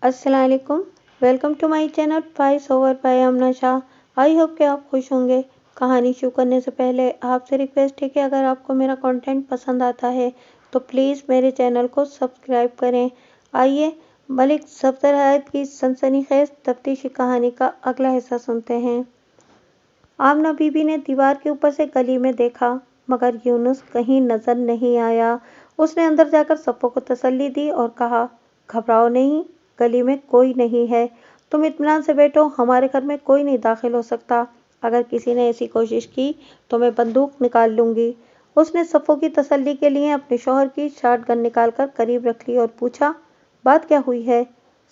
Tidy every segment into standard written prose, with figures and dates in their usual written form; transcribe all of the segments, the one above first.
अस्सलाम वालेकुम। Welcome to my channel voice over by Amna Shah. I hope कि आप खुश होंगे। कहानी शुरू करने से पहले आपसे रिक्वेस्ट है कि अगर आपको मेरा कंटेंट पसंद आता है तो प्लीज़ मेरे चैनल को सब्सक्राइब करें। आइए मलिक सफदर हयात की सनसनीखेज तफ्तीशी कहानी का अगला हिस्सा सुनते हैं। आमना बीबी ने दीवार के ऊपर से गली में देखा, मगर यूनुस कहीं नजर नहीं आया। उसने अंदर जाकर सफ़ो को तसल्ली दी और कहा, घबराओ नहीं, गली में कोई नहीं है। तुम इत्मीनान से बैठो, हमारे घर में कोई नहीं दाखिल हो सकता। अगर किसी ने ऐसी कोशिश की तो मैं बंदूक निकाल लूंगी। उसने सफ़ो की तसल्ली के लिए अपने शौहर की शॉटगन निकालकर करीब रख ली और पूछा, बात क्या हुई है?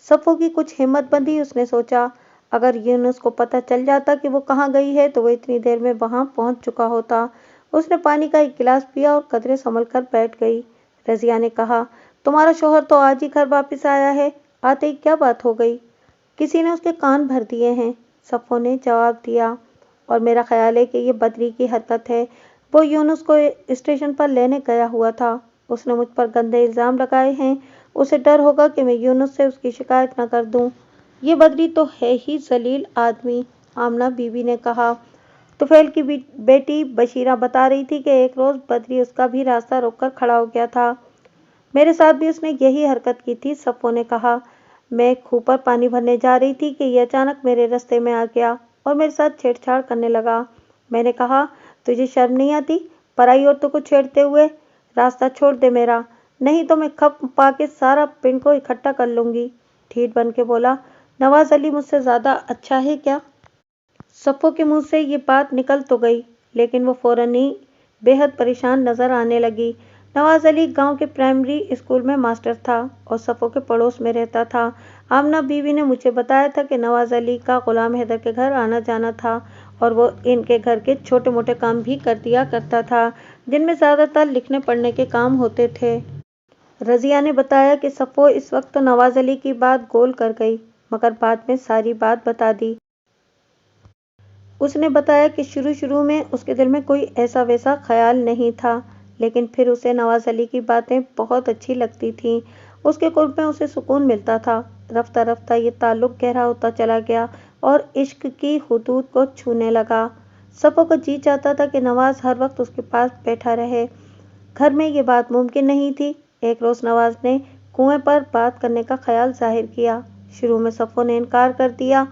सफ़ो की कुछ हिम्मत बंधी। उसने सोचा, अगर यूनुस को पता चल जाता कि वो कहाँ गई है तो वो इतनी देर में वहां पहुंच चुका होता। उसने पानी का एक गिलास पिया और कदरे संभल कर बैठ गई। रजिया ने कहा, तुम्हारा शौहर तो आज ही घर वापस आया है, आते ही क्या बात हो गई? किसी ने उसके कान भर दिए हैं, सफ़ो ने जवाब दिया। और मेरा ख्याल है कि ये बदरी की हरकत है। वो यूनुस को स्टेशन पर लेने गया हुआ था। उसने मुझ पर गंदे इल्ज़ाम लगाए हैं। उसे डर होगा कि मैं यूनुस से उसकी शिकायत न कर दूं। ये बदरी तो है ही जलील आदमी, आमना बीबी ने कहा। तुफैल की बेटी बशीरा बता रही थी कि एक रोज़ बदरी उसका भी रास्ता रोककर खड़ा हो गया था। मेरे साथ भी उसने यही हरकत की थी, सफ़ो ने कहा। मैं खूह पर पानी भरने जा रही थी कि ये अचानक मेरे रास्ते में आ गया और मेरे साथ छेड़छाड़ करने लगा। मैंने कहा, तुझे शर्म नहीं आती पराई औरतों को छेड़ते हुए? रास्ता छोड़ दे मेरा, नहीं तो मैं खप पा के सारा पिंड को इकट्ठा कर लूंगी। ढीठ बन के बोला, नवाज अली मुझसे ज़्यादा अच्छा है क्या? सफ़ो के मुंह से ये बात निकल तो गई, लेकिन वो फौरन ही बेहद परेशान नजर आने लगी। नवाज अली गांव के प्राइमरी स्कूल में मास्टर था और सफ़ो के पड़ोस में रहता था। आमना बीवी ने मुझे बताया था कि नवाज अली का गुलाम हैदर के घर आना जाना था और वो इनके घर के छोटे मोटे काम भी कर दिया करता था, जिनमें ज़्यादातर लिखने पढ़ने के काम होते थे। रजिया ने बताया कि सफ़ो इस वक्त तो नवाज अली की बात गोल कर गई, मगर बाद में सारी बात बता दी। उसने बताया कि शुरू शुरू में उसके दिल में कोई ऐसा वैसा ख्याल नहीं था, लेकिन फिर उसे नवाज अली की बातें बहुत अच्छी लगती थीं। उसके कुर्ब में उसे सुकून मिलता था। रफ्ता रफ्ता ये ताल्लुक गहरा होता चला गया और इश्क की हुदूद को छूने लगा। सफ़ो को जी चाहता था कि नवाज हर वक्त उसके पास बैठा रहे। घर में ये बात मुमकिन नहीं थी। एक रोज़ नवाज ने कुएं पर बात करने का ख्याल जाहिर किया। शुरू में सफ़ो ने इनकार कर दिया।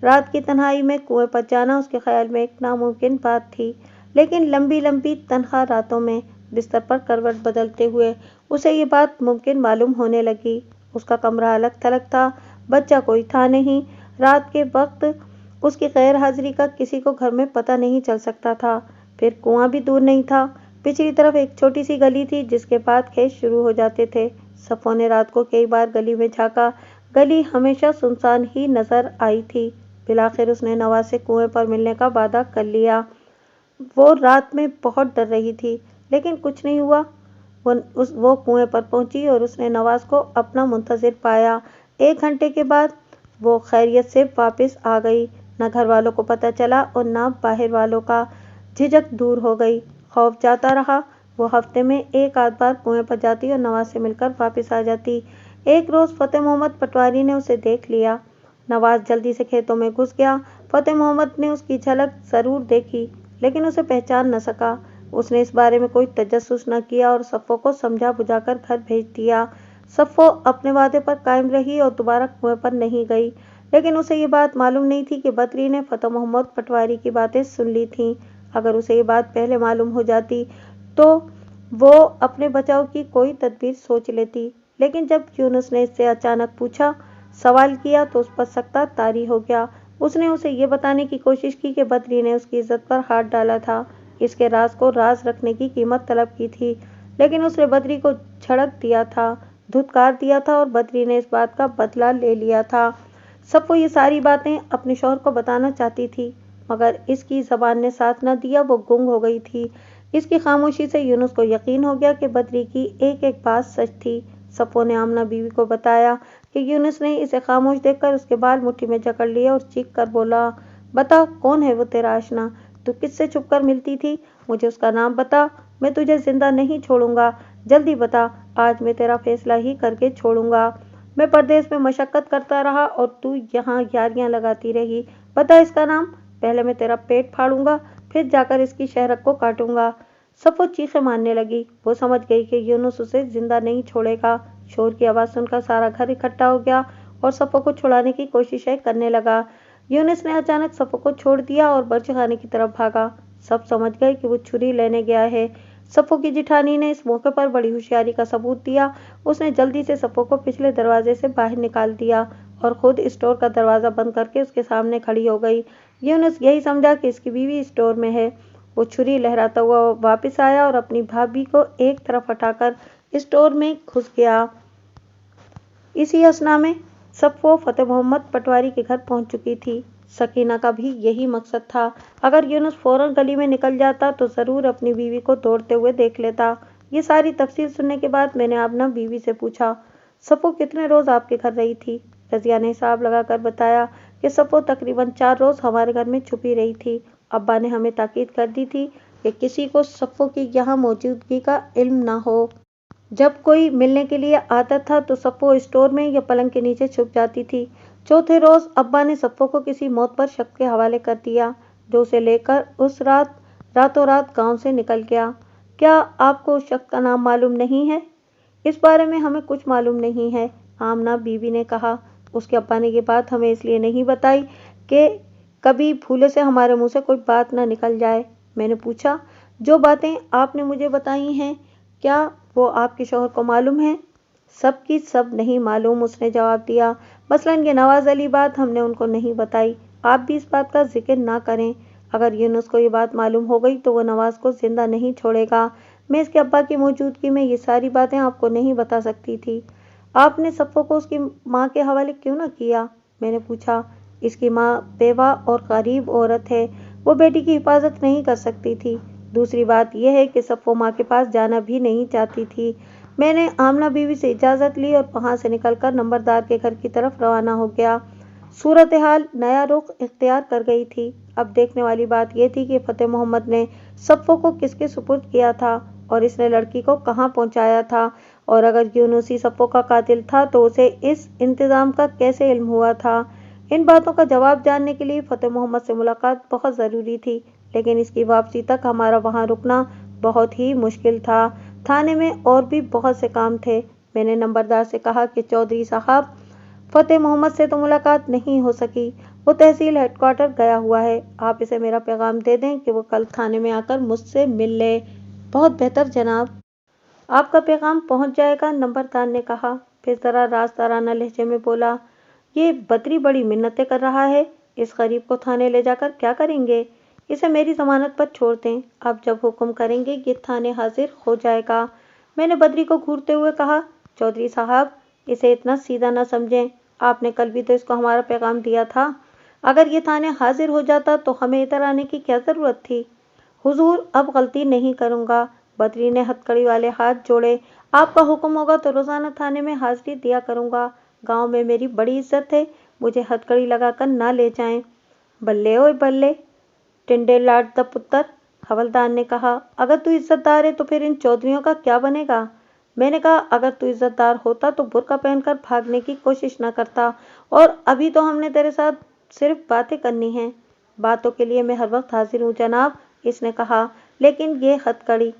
रात की तन्हाई में कुएं पर जाना उसके ख्याल में एक नामुमकिन बात थी, लेकिन लंबी लंबी तन्हा रातों में बिस्तर पर करवट बदलते हुए उसे ये बात मुमकिन मालूम होने लगी। उसका कमरा अलग थलग था, बच्चा कोई था नहीं। रात के वक्त उसकी गैर हाजिरी का किसी को घर में पता नहीं चल सकता था। फिर कुआं भी दूर नहीं था। पिछली तरफ एक छोटी सी गली थी जिसके बाद खेत शुरू हो जाते थे। सफ़ो ने रात को कई बार गली में झांका। गली हमेशा सुनसान ही नजर आई थी। बिलाखिर उसने नवाज से कुएं पर मिलने का वादा कर लिया। वो रात में बहुत डर रही थी, लेकिन कुछ नहीं हुआ। वो कुएं पर पहुंची और उसने नवाज को अपना मुंतजिर पाया। 1 घंटे के बाद वो खैरियत से वापस आ गई। न घर वालों को पता चला और न बाहर वालों का। झिझक दूर हो गई, खौफ जाता रहा। वो हफ्ते में एक आध बार कुएं पर जाती और नवाज से मिलकर वापस आ जाती। एक रोज़ फतेह मोहम्मद पटवारी ने उसे देख लिया। नवाज जल्दी से खेतों में घुस गया। फतेह मोहम्मद ने उसकी झलक जरूर देखी, लेकिन उसे पहचान न सका। उसने इस बारे में कोई तजस्सुस न किया और सफ़ो को समझा बुझाकर घर भेज दिया। सफ़ो अपने वादे पर कायम रही और दोबारा कुएं पर नहीं गई, लेकिन उसे ये बात मालूम नहीं थी कि बदरी ने फतेह मोहम्मद पटवारी की बातें सुन ली थीं। अगर उसे ये बात पहले मालूम हो जाती तो वो अपने बचाव की कोई तदबीर सोच लेती। लेकिन जब यूनुस ने इससे अचानक पूछा, सवाल किया, तो उस पर सख्ता तारी हो गया। उसने उसे ये बताने की कोशिश की कि बदरी ने उसकी इज्जत पर हाथ डाला था, इसके राज को राज रखने की कीमत तलब की थी, लेकिन उसने बदरी को झड़क दिया था, धुतकार दिया था और बदरी ने इस बात का बदला ले लिया था। सफ़ो ये सारी बातें अपने शौहर को बताना चाहती थी, मगर इसकी ज़बान ने साथ न दिया। वो गुंग हो गई थी। इसकी खामोशी से यूनुस को यकीन हो गया कि बदरी की एक एक बात सच थी। सफ़ो ने आमना बीवी को बताया कि यूनुस ने इसे खामोश देखकर उसके बाल मुट्ठी में जकड़ लिए और चीख कर बोला, बता कौन है वो तेरा आशना? तू किससे छुप कर मिलती थी? मुझे उसका नाम बता, मैं तुझे जिंदा नहीं छोड़ूंगा। जल्दी बता, आज मैं तेरा फैसला ही करके छोड़ूंगा। میں پردیس میں مشقت کرتا رہا اور تو یہاں یاریاں لگاتی رہی۔ بتا اس کا نام، پہلے میں تیرا پیٹ پھاڑوں گا، پھر جا کر اس کی شہرک کو کاٹوں گا۔ صفو چیخیں مارنے لگی۔ وہ سمجھ گئی کہ یونس اسے زندہ نہیں چھوڑے گا۔ شور کی آواز سن کر سارا گھر اکٹھا ہو گیا اور صفو کو چھڑانے کی کوششیں کرنے لگا۔ یونس نے اچانک صفو کو چھوڑ دیا اور برچ خانے کی طرف بھاگا۔ سب سمجھ گئے کہ وہ چھری لینے گیا ہے۔ صفو کی جیٹھانی نے اس موقع پر بڑی ہوشیاری کا ثبوت دیا۔ اس نے جلدی سے صفو کو پچھلے دروازے سے باہر نکال دیا اور خود اسٹور کا دروازہ بند کر کے اس کے سامنے کھڑی ہو گئی۔ یونس یہی سمجھا کہ اس کی بیوی اسٹور میں ہے۔ وہ چھری لہراتا ہوا واپس آیا اور اپنی بھابھی کو ایک طرف ہٹا کر اسٹور میں گھس گیا۔ اسی اثنا میں صفو فتح محمد پٹواری کے گھر پہنچ چکی تھی۔ سکینہ کا بھی یہی مقصد تھا۔ اگر یونس فوراً گلی میں نکل جاتا تو ضرور اپنی بیوی کو دوڑتے ہوئے دیکھ لیتا۔ یہ ساری تفصیل سننے کے بعد میں نے آمنہ بیوی سے پوچھا، صفو کتنے روز آپ کے گھر رہی تھی؟ رضیہ نے حساب لگا کر بتایا کہ صفو تقریباً 4 روز ہمارے گھر میں چھپی رہی تھی۔ ابا نے ہمیں تاکید کر دی تھی کہ کسی کو صفو کی یہاں موجودگی کا علم نہ ہو۔ جب کوئی ملنے کے لیے آتا تھا تو صفو اسٹور میں یا پلنگ کے نیچے چھپ جاتی تھی۔ چوتھے روز ابا نے صفو کو کسی معتبر شخص کے حوالے کر دیا جو اسے لے کر اس راتوں رات گاؤں سے نکل گیا۔ کیا آپ کو اس شخص کا نام معلوم نہیں ہے؟ اس بارے میں ہمیں کچھ معلوم نہیں ہے، آمنہ بیوی نے کہا۔ اس کے ابا نے یہ بات ہمیں اس لیے نہیں بتائی کہ کبھی بھولے سے ہمارے منہ سے کوئی بات نہ نکل جائے۔ میں نے پوچھا، جو باتیں آپ نے مجھے بتائی ہیں کیا وہ آپ کے شوہر کو معلوم ہیں؟ سب کی سب نہیں معلوم، اس نے جواب دیا۔ مثلاً یہ نواز علی بات ہم نے ان کو نہیں بتائی۔ آپ بھی اس بات کا ذکر نہ کریں۔ اگر یونس کو یہ بات معلوم ہو گئی تو وہ نواز کو زندہ نہیں چھوڑے گا۔ میں اس کے ابا کی موجودگی میں یہ ساری باتیں آپ کو نہیں بتا سکتی تھی۔ آپ نے صفو کو اس کی ماں کے حوالے کیوں نہ کیا؟ میں نے پوچھا۔ اس کی ماں بیوہ اور غریب عورت ہے، وہ بیٹی کی حفاظت نہیں کر سکتی تھی۔ دوسری بات یہ ہے کہ صفو ماں کے پاس جانا بھی نہیں چاہتی تھی۔ میں نے آمنہ بیوی سے اجازت لی اور وہاں سے نکل کر نمبردار کے گھر کی طرف روانہ ہو گیا۔ صورتحال نیا رخ اختیار کر گئی تھی۔ اب دیکھنے والی بات یہ تھی کہ فتح محمد نے صفو کو کس کے سپرد کیا تھا اور اس نے لڑکی کو کہاں پہنچایا تھا، اور اگر یونس ہی صفو کا قاتل تھا تو اسے اس انتظام کا کیسے علم ہوا تھا۔ ان باتوں کا جواب جاننے کے لیے فتح محمد سے ملاقات بہت ضروری تھی، لیکن اس کی واپسی تک ہمارا وہاں رکنا بہت ہی مشکل تھا۔ تھانے میں اور بھی بہت سے کام تھے۔ میں نے نمبردار سے کہا کہ چودھری صاحب، فتح محمد سے تو ملاقات نہیں ہو سکی، وہ تحصیل ہیڈ کوارٹر گیا ہوا ہے۔ آپ اسے میرا پیغام دے دیں کہ وہ کل تھانے میں آ کر مجھ سے مل لے۔ بہت بہتر جناب، آپ کا پیغام پہنچ جائے گا، نمبردار نے کہا۔ پھر ذرا رازدارانہ لہجے میں بولا، یہ بدری بڑی منتیں کر رہا ہے، اس غریب کو تھانے لے جا کر کیا کریں گے؟ اسے میری ضمانت پر چھوڑ دیں، آپ جب حکم کریں گے یہ تھانے حاضر ہو جائے گا۔ میں نے بدری کو گھورتے ہوئے کہا، چودھری صاحب، اسے اتنا سیدھا نہ سمجھیں، آپ نے کل بھی تو اس کو ہمارا پیغام دیا تھا۔ اگر یہ تھانے حاضر ہو جاتا تو ہمیں ادھر آنے کی کیا ضرورت تھی؟ حضور، اب غلطی نہیں کروں گا۔ بدری نے ہتھکڑی والے ہاتھ جوڑے، آپ کا حکم ہوگا تو روزانہ تھانے میں حاضری دیا کروں گا۔ گاؤں میں میری بڑی عزت ہے، مجھے ہتھکڑی لگا کر نہ لے جائیں۔ بلے اوئے بلے، ٹنڈے لاٹ دا پتر، حوالدار نے کہا۔ اگر تو عزت دار ہے تو پھر ان چودھریوں کا کیا بنے گا؟ میں نے کہا، اگر تو عزت دار ہوتا تو برقع پہن کر بھاگنے کی کوشش نہ کرتا، اور ابھی تو ہم نے تیرے ساتھ صرف باتیں کرنی ہیں۔ باتوں کے لیے میں ہر وقت حاضر ہوں جناب، اس نے کہا، لیکن یہ ہتھکڑی،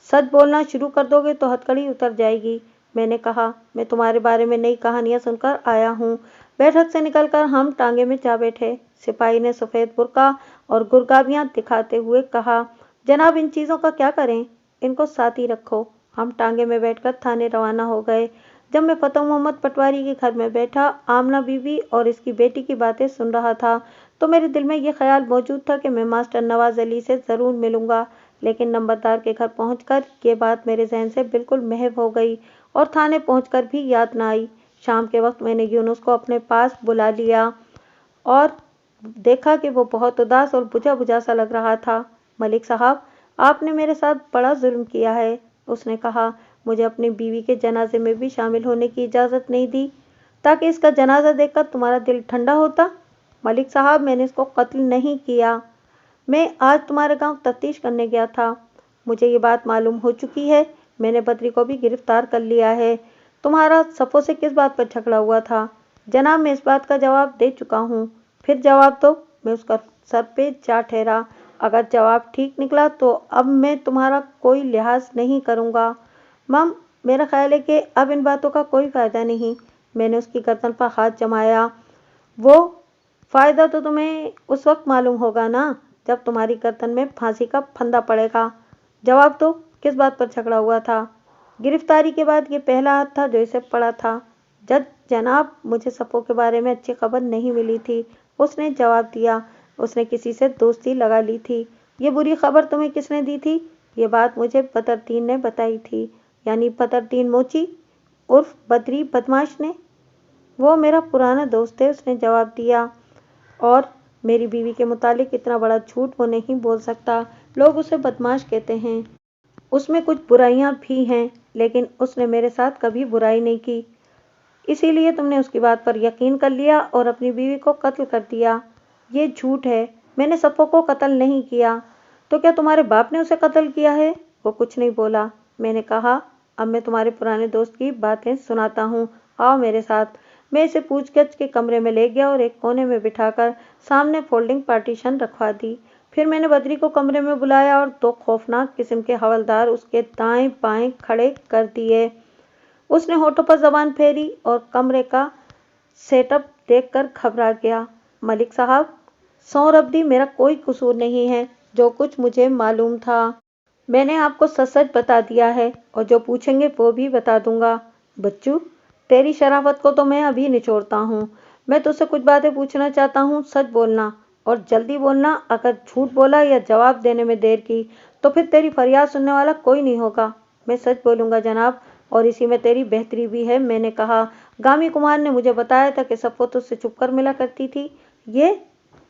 سچ بولنا شروع کر دو گے تو ہتھکڑی اتر جائے گی۔ میں نے کہا، میں تمہارے بارے میں نئی کہانیاں سن کر آیا ہوں۔ بیٹھک سے نکل کر ہم ٹانگے میں جا بیٹھے۔ سپاہی نے سفید برقع اور گرگابیاں دکھاتے ہوئے کہا، جناب ان چیزوں کا کیا کریں؟ ان کو ساتھ ہی رکھو۔ ہم ٹانگے میں بیٹھ کر تھانے روانہ ہو گئے۔ جب میں فتح محمد پٹواری کے گھر میں بیٹھا، آمنہ بیوی اور اس کی بیٹی کی باتیں سن رہا تھا تو میرے دل میں یہ خیال موجود تھا کہ میں ماسٹر نواز علی سے ضرور ملوں گا، لیکن نمبردار کے گھر پہنچ کر یہ بات میرے ذہن سے بالکل محو ہو گئی اور تھانے پہنچ کر بھی یاد نہ آئی۔ شام کے وقت میں نے یونس کو اپنے پاس بلا لیا اور دیکھا کہ وہ بہت اداس اور بجھا بجھا سا لگ رہا تھا۔ ملک صاحب، آپ نے میرے ساتھ بڑا ظلم کیا ہے، اس نے کہا۔ مجھے اپنی بیوی کے جنازے میں بھی شامل ہونے کی اجازت نہیں دی تاکہ اس کا جنازہ دیکھ کر تمہارا دل ٹھنڈا ہوتا؟ ملک صاحب، میں نے اس کو قتل نہیں کیا، میں آج تمہارے گاؤں تفتیش کرنے گیا تھا۔ مجھے یہ بات معلوم ہو چکی ہے، میں نے بدری کو بھی گرفتار کر لیا ہے۔ تمہارا صفو سے کس بات پر جھگڑا ہوا تھا؟ جناب میں اس بات کا جواب دے چکا ہوں۔ پھر جواب دو۔ میں اس کا سر پہ جا ٹھہرا۔ اگر جواب ٹھیک نکلا تو اب میں تمہارا کوئی لحاظ نہیں کروں گا۔ مم میرا خیال ہے کہ اب ان باتوں کا کوئی فائدہ نہیں۔ میں نے اس کی گردن پر ہاتھ جمایا۔ وہ فائدہ تو تمہیں اس وقت معلوم ہوگا نا جب تمہاری گردن میں پھانسی کا پھندا پڑے گا۔ جواب دو کس بات پر جھگڑا ہوا تھا؟ گرفتاری کے بعد یہ پہلا ہاتھ تھا جو اسے پڑا تھا۔ جج جناب مجھے صفو کے بارے میں اچھی خبر نہیں ملی تھی، اس نے جواب دیا۔ اس نے کسی سے دوستی لگا لی تھی۔ یہ بری خبر تمہیں کس نے دی تھی؟ یہ بات مجھے بدردین نے بتائی تھی۔ یعنی بدردین موچی عرف بدری بدماش نے؟ وہ میرا پرانا دوست ہے، اس نے جواب دیا۔ اور میری بیوی کے متعلق اتنا بڑا جھوٹ وہ نہیں بول سکتا۔ لوگ اسے بدماش کہتے ہیں۔ اس میں کچھ برائیاں بھی ہیں لیکن اس نے میرے ساتھ کبھی برائی نہیں کی۔ اسی لیے تم نے اس کی بات پر یقین کر لیا اور اپنی بیوی کو قتل کر دیا۔ یہ جھوٹ ہے، میں نے صفو کو قتل نہیں کیا۔ تو کیا تمہارے باپ نے اسے قتل کیا ہے؟ وہ کچھ نہیں بولا۔ میں نے کہا اب میں تمہارے پرانے دوست کی باتیں سناتا ہوں، آؤ میرے ساتھ۔ میں اسے پوچھ گچھ کے کمرے میں لے گیا اور ایک کونے میں بٹھا کر سامنے فولڈنگ پارٹیشن رکھوا دی۔ پھر میں نے بدری کو کمرے میں بلایا اور دو خوفناک قسم کے حوالدار اس کے دائیں بائیں کھڑے کر دیے۔ اس نے ہونٹوں پر زبان پھیری اور کمرے کا سیٹ اپ دیکھ کر گھبرا گیا۔ ملک صاحب سو ربدی میرا کوئی قصور نہیں ہے، جو کچھ مجھے معلوم تھا میں نے آپ کو سچ سچ بتا دیا ہے اور جو پوچھیں گے وہ بھی بتا دوں گا۔ بچو تیری شرافت کو تو میں ابھی نچوڑتا ہوں۔ میں تجھ سے کچھ باتیں پوچھنا چاہتا ہوں، سچ بولنا اور جلدی بولنا۔ اگر جھوٹ بولا یا جواب دینے میں دیر کی تو پھر تیری فریاد سننے والا کوئی نہیں ہوگا۔ میں سچ بولوں گا جناب، اور اسی میں تیری بہتری بھی ہے۔ میں نے کہا گامی کمار نے مجھے بتایا تھا کہ صفو تجھ سے چھپ کر ملا کرتی تھی۔ یہ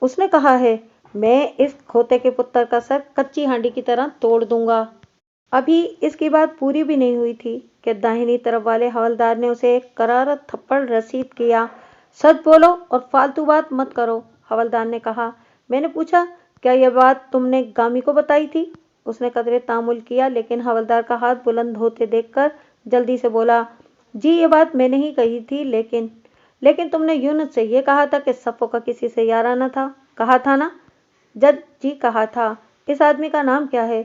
اس نے کہا ہے؟ میں اس کھوتے کے پتر کا سر کچی ہانڈی کی طرح توڑ دوں گا۔ ابھی اس کی بات پوری بھی نہیں ہوئی تھی کہ داہنی طرف والے حوالدار نے اسے ایک کرارا تھپڑ رسید کیا۔ سچ بولو اور فالتو بات مت کرو، حوالدار نے کہا۔ میں نے پوچھا کیا یہ بات تم نے گامی کو بتائی تھی؟ اس نے قدرے تامل کیا لیکن حوالدار کا ہاتھ بلند ہوتے دیکھ کر جلدی سے بولا جی یہ بات میں نے ہی کہی تھی، لیکن تم نے یونس سے یہ کہا تھا کہ صفو کا کسی سے یارانہ تھا، کہا تھا نا؟ جج جی کہا تھا۔ اس آدمی کا نام کیا ہے؟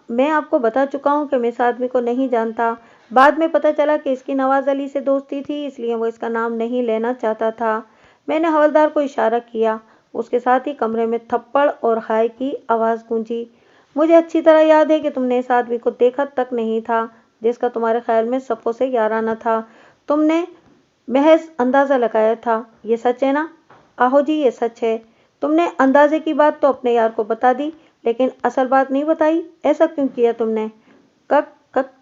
میں آپ کو بتا چکا ہوں کہ میں اس آدمی کو نہیں جانتا۔ بعد میں پتہ چلا کہ اس کی نواز علی سے دوستی تھی، اس لیے وہ اس کا نام نہیں لینا چاہتا تھا۔ میں نے حوالدار کو اشارہ کیا، اس کے ساتھ ہی کمرے میں تھپڑ اور ہائے کی آواز گونجی۔ مجھے اچھی طرح یاد ہے کہ تم نے اس آدمی کو دیکھا تک نہیں تھا جس کا تمہارے خیال میں صفو سے یارانہ تھا۔ تم نے محض اندازہ لگایا تھا، یہ سچ ہے نا؟ آہو جی یہ سچ ہے۔ تم نے اندازے کی بات تو اپنے یار کو بتا دی لیکن اصل بات نہیں بتائی، ایسا کیوں کیا تم نے؟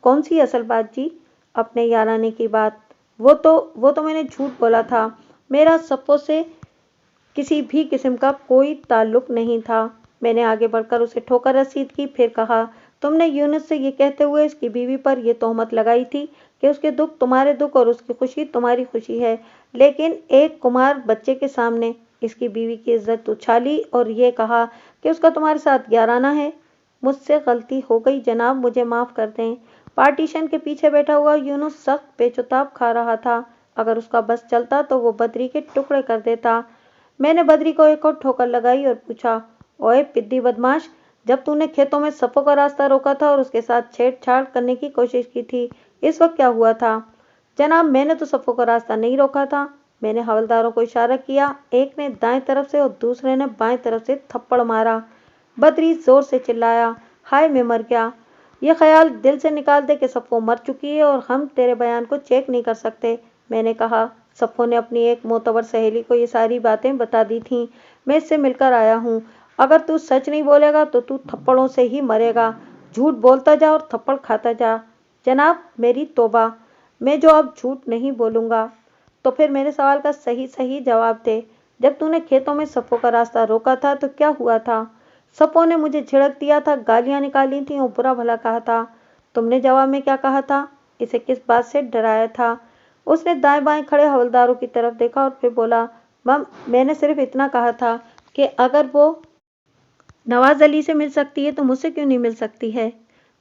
کون سی اصل بات جی؟ اپنے یارانے کی بات۔ وہ تو میں نے جھوٹ بولا تھا، میرا صفو سے کسی بھی قسم کا کوئی تعلق نہیں تھا۔ میں نے آگے بڑھ کر اسے ٹھوکر رسید کی، پھر کہا تم نے یونس سے یہ کہتے ہوئے اس کی بیوی پر یہ تہمت لگائی تھی کہ اس کے دکھ تمہارے دکھ اور اس کی خوشی تمہاری خوشی ہے، لیکن ایک کمار بچے کے سامنے اس کی بیوی کی عزت اچھالی اور یہ کہا کہ اس کا تمہارے ساتھ یارانہ ہے۔ مجھ سے غلطی ہو گئی جناب، مجھے معاف کر دیں۔ پارٹیشن کے پیچھے بیٹھا ہوا یونس سخت پیچتاب کھا رہا تھا، اگر اس کا بس چلتا تو وہ بدری کے ٹکڑے کر دیتا۔ میں نے بدری کو ایک اور ٹھوکر لگائی اور پوچھا اوئے پدی بدماش، جب تو نے کھیتوں میں صفو کا راستہ روکا تھا اور اس کے ساتھ چھیڑ چھاڑ کرنے کی کوشش کی تھی، اس وقت کیا ہوا تھا؟ جناب میں نے تو صفو کا راستہ نہیں روکا تھا۔ میں نے حوالداروں کو اشارہ کیا، ایک نے دائیں طرف سے اور دوسرے نے بائیں طرف سے تھپڑ مارا۔ بدری زور سے چلایا ہائے میں مر گیا۔ یہ خیال دل سے نکال دے کہ صفو مر چکی ہے اور ہم تیرے بیان کو چیک نہیں کر سکتے۔ میں نے کہا صفو نے اپنی ایک معتبر سہیلی کو یہ ساری باتیں بتا دی تھیں، میں اس سے مل کر آیا ہوں۔ اگر تو سچ نہیں بولے گا تو تھپڑوں سے ہی مرے گا، جھوٹ بولتا جا اور تھپڑ کھاتا جا۔ جناب میری توبہ، میں جو اب جھوٹ نہیں بولوں گا۔ تو پھر میرے سوال کا صحیح جواب دے، جب تو نے کھیتوں میں صفو کا راستہ روکا تھا تو کیا ہوا تھا؟ صفو نے مجھے جھڑک دیا تھا، گالیاں نکالی تھیں اور برا بھلا کہا تھا۔ تم نے جواب میں کیا کہا تھا؟ اسے کس بات سے ڈرایا تھا؟ اس نے دائیں بائیں کھڑے حوالداروں کی طرف دیکھا اور پھر بولا میں نے صرف اتنا کہا تھا کہ اگر وہ نواز علی سے مل سکتی ہے تو مجھ سے کیوں نہیں مل سکتی ہے؟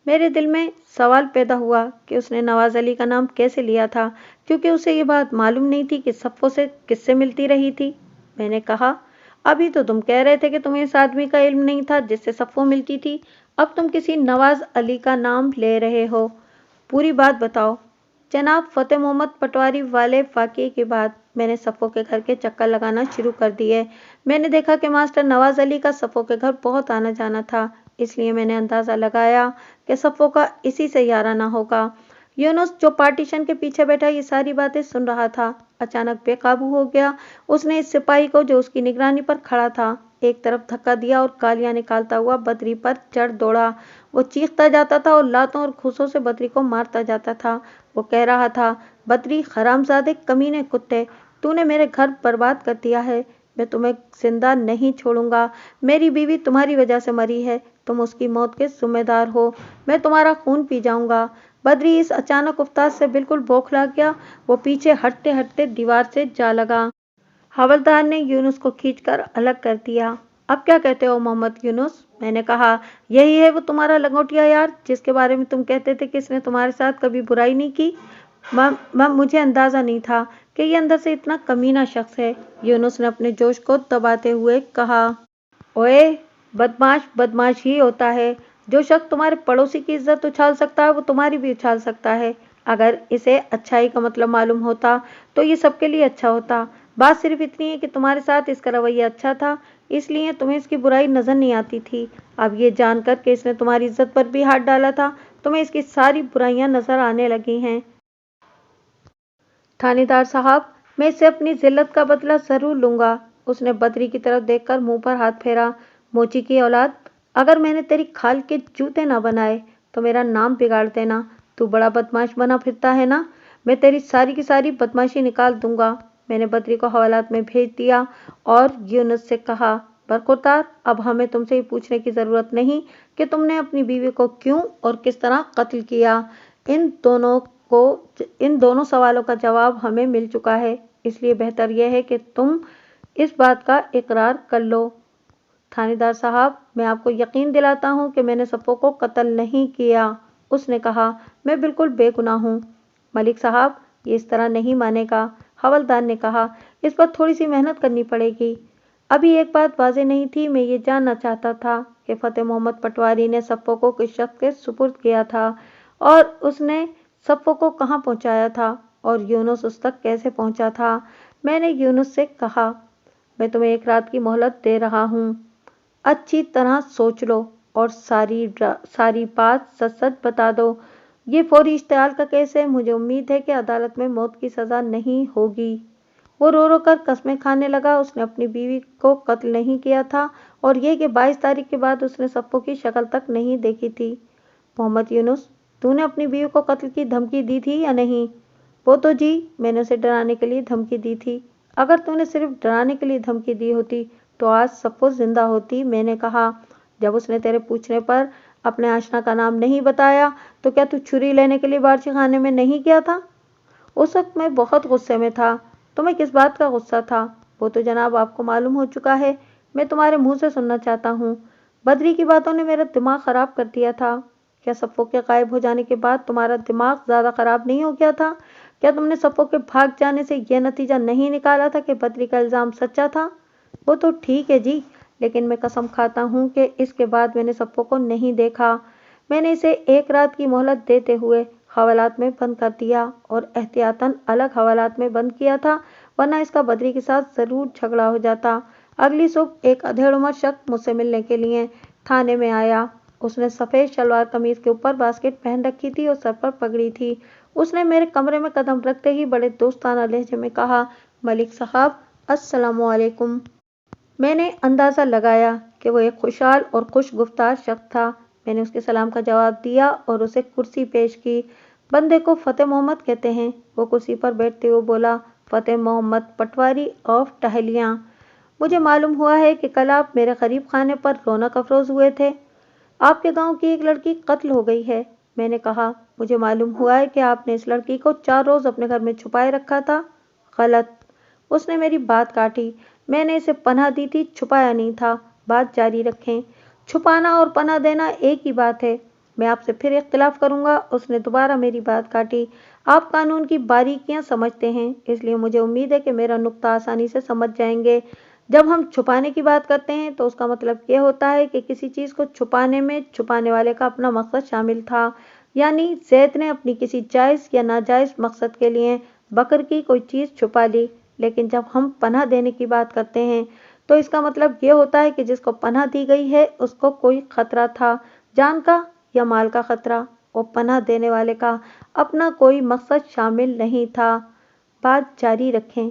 मेरे दिल में सवाल पैदा हुआ कि उसने नवाज अली का नाम कैसे लिया था, क्योंकि उसे ये बात मालूम नहीं थी कि सफ़ो से किससे मिलती रही थी। मैंने कहा, अभी तो तुम कह रहे थे कि तुम्हें इस आदमी का इल्म नहीं था जिससे सफ़ो मिलती थी, अब तुम किसी नवाज अली का नाम ले रहे हो। पूरी बात बताओ। जनाब, फ़तेह मोहम्मद पटवारी वाले वाक़ये के बाद मैंने सफ़ो के घर के चक्कर लगाना शुरू कर दिए। मैंने देखा कि मास्टर नवाज अली का सफ़ो के घर बहुत आना जाना था, इसलिए मैंने अंदाज़ा लगाया कि सफ़ो का इसी से याराना होगा। यूनुस, जो पार्टीशन के पीछे बैठा ये सारी बातें सुन रहा था, अचानक बेकाबू हो गया। उसने इस सिपाही को जो उसकी निगरानी पर खड़ा था एक तरफ धक्का दिया और गालियां निकालता हुआ बद्री पर चढ़ दौड़ा। वो चीखता जाता था और लातों और घूंसों से बद्री को मारता जाता था। वो कह रहा था, बद्री, हरामजादे, कमीने कुत्ते, तूने मेरे घर बर्बाद कर दिया है। मैं तुम्हें जिंदा नहीं छोड़ूंगा। मेरी बीवी तुम्हारी वजह से मरी है, तुम उसकी मौत के जिम्मेदार हो। मैं तुम्हारा खून पी जाऊंगा। बद्री इस अचानक उफ्ताद से बिल्कुल बौखला गया। वो पीछे हटते हटते दीवार से जा लगा। हवलदार ने यूनुस को खींचकर अलग कर दिया। अब क्या कहते हो मोहम्मद यूनुस? मैंने कहा, यही है वो तुम्हारा लंगोटिया यार जिसके बारे में तुम कहते थे कि इसने तुम्हारे साथ कभी बुराई नहीं की। मुझे अंदाजा नहीं था कि ये अंदर से इतना कमीना शख्स है। यूनुस ने अपने जोश को दबाते हुए कहा, ओए, बदमाश बदमाश ही होता है। जो शख्स तुम्हारे पड़ोसी की इज्जत उछाल सकता है वो तुम्हारी भी उछाल सकता है। अगर इसे अच्छाई का मतलब मालूम होता तो ये सबके लिए अच्छा होता। बात सिर्फ इतनी है कि तुम्हारे साथ इसका रवैया अच्छा था, इसलिए तुम्हें इसकी बुराई नजर नहीं आती थी। अब ये जानकर कि इसने तुम्हारी इज्जत पर भी हाथ डाला था, तुम्हें इसकी सारी बुराइयां नजर आने लगी हैं। थानेदार साहब, मैं इससे अपनी जिल्लत का बदला जरूर लूंगा। उसने बद्री की तरफ देखकर मुंह पर हाथ फेरा। मोची की औलाद, अगर मैंने तेरी खाल के जूते ना बनाए तो मेरा नाम बिगाड़ देना। तू बड़ा बदमाश बना फिरता है ना, मैं तेरी सारी की सारी बदमाशी निकाल दूंगा। मैंने बद्री को हवालात में भेज दिया और यूनुस से कहा, बरखुरदार, अब हमें तुमसे ये पूछने की जरूरत नहीं कि तुमने अपनी बीवी को क्यों और किस तरह कत्ल किया। इन दोनों सवालों का जवाब हमें मिल चुका है, इसलिए बेहतर यह है कि तुम इस बात का इकरार कर लो। थानेदार साहब, मैं आपको यकीन दिलाता हूं कि मैंने सफ़ो को कत्ल नहीं किया। उसने कहा, मैं बिल्कुल बेगुनाह हूँ। मलिक साहब, ये इस तरह नहीं मानेगा। हवलदार ने कहा, इस पर थोड़ी सी मेहनत करनी पड़ेगी। अभी एक बात वाज़ेह नहीं थी। मैं ये जानना चाहता था कि फ़तेह मोहम्मद पटवारी ने सफ़ो को किस शख्स के सुपुर्द किया था और उसने सफ़ो को कहाँ पहुँचाया था और यूनुस उस तक कैसे पहुँचा था। मैंने यूनुस से कहा, मैं तुम्हें एक रात की मोहलत दे रहा हूँ। अच्छी तरह सोच लो और सारी बात सच सच बता दो। ये फौरी इश्तिहाल का केस है। मुझे उम्मीद है कि अदालत में मौत की सज़ा नहीं होगी। वो रो रो कर कस्में खाने लगा। उसने अपनी बीवी को कत्ल नहीं किया था और ये कि 22 तारीख के बाद उसने सफ़ो की शक्ल तक नहीं देखी थी। मोहम्मद यूनुस, तूने अपनी बीवी को कत्ल की धमकी दी थी या नहीं? वो तो जी, मैंने उसे डराने के लिए धमकी दी थी। अगर तूने सिर्फ डराने के लिए धमकी दी होती तो आज सफ़ो जिंदा होती। मैंने कहा, जब उसने तेरे पूछने पर अपने आशना का नाम नहीं बताया तो क्या तू छुरी लेने के लिए बावर्ची खाने में नहीं गया था? उस वक्त मैं बहुत गुस्से में था। तुम्हें किस बात का गुस्सा था? वो तो जनाब आपको मालूम हो चुका है। मैं तुम्हारे मुंह से सुनना चाहता हूँ। बद्री की बातों ने मेरा दिमाग खराब कर दिया था। क्या सफ़ो के गायब हो जाने के बाद तुम्हारा दिमाग ज़्यादा खराब नहीं हो गया था? क्या तुमने सफ़ो के भाग जाने से यह नतीजा नहीं निकाला था कि बद्री का इल्ज़ाम सच्चा था? वो तो ठीक है जी, लेकिन मैं कसम खाता हूँ कि इसके बाद मैंने सफ़ो को नहीं देखा। मैंने इसे एक रात की मोहलत देते हुए हवालात में बंद कर दिया और एहतियातन अलग हवालात में बंद किया था, वरना इसका बद्री के साथ ज़रूर झगड़ा हो जाता। अगली सुबह एक अधेड़ उम्र शख्स मुझसे मिलने के लिए थाने में आया। उसने सफ़ेद शलवार कमीज के ऊपर बास्केट पहन रखी थी और सर पर पगड़ी थी। उसने मेरे कमरे में कदम रखते ही बड़े दोस्ताना लहजे में कहा, मलिक साहब, अस्सलामु अलैकुम। मैंने अंदाज़ा लगाया कि वो एक खुशहाल और खुश गुफ्तार शख्स था। मैंने उसके सलाम का जवाब दिया और उसे कुर्सी पेश की। बंदे को फ़तेह मोहम्मद कहते हैं। वो कुर्सी पर बैठते हुए बोला, फ़तेह मोहम्मद पटवारी ऑफ टहलियाँ। मुझे मालूम हुआ है कि कल आप मेरे गरीब खाने पर रौनक अफरोज़ हुए थे। आपके गांव की एक लड़की कत्ल हो गई है। मैंने कहा, मुझे मालूम हुआ है कि आपने इस लड़की को 4 रोज़ अपने घर में छुपाए रखा था। गलत। उसने मेरी बात काटी। मैंने इसे पनाह दी थी, छुपाया नहीं था। बात जारी रखें। छुपाना और पनाह देना एक ही बात है। मैं आपसे फिर इख्तिलाफ करूंगा। उसने दोबारा मेरी बात काटी। आप कानून की बारीकियां समझते हैं, इसलिए मुझे उम्मीद है कि मेरा नुक्ता आसानी से समझ जाएंगे। जब हम छुपाने की बात करते हैं तो उसका मतलब ये होता है कि किसी चीज़ को छुपाने में छुपाने वाले का अपना मकसद शामिल था। यानी जैद ने अपनी किसी जायज़ या नाजायज़ मकसद के लिए बकर की कोई चीज़ छुपा ली। लेकिन जब हम पनाह देने की बात करते हैं तो इसका मतलब ये होता है कि जिसको पनाह दी गई है उसको कोई खतरा था, जान का या माल का खतरा, और पनाह देने वाले का अपना कोई मकसद शामिल नहीं था। बात जारी रखें।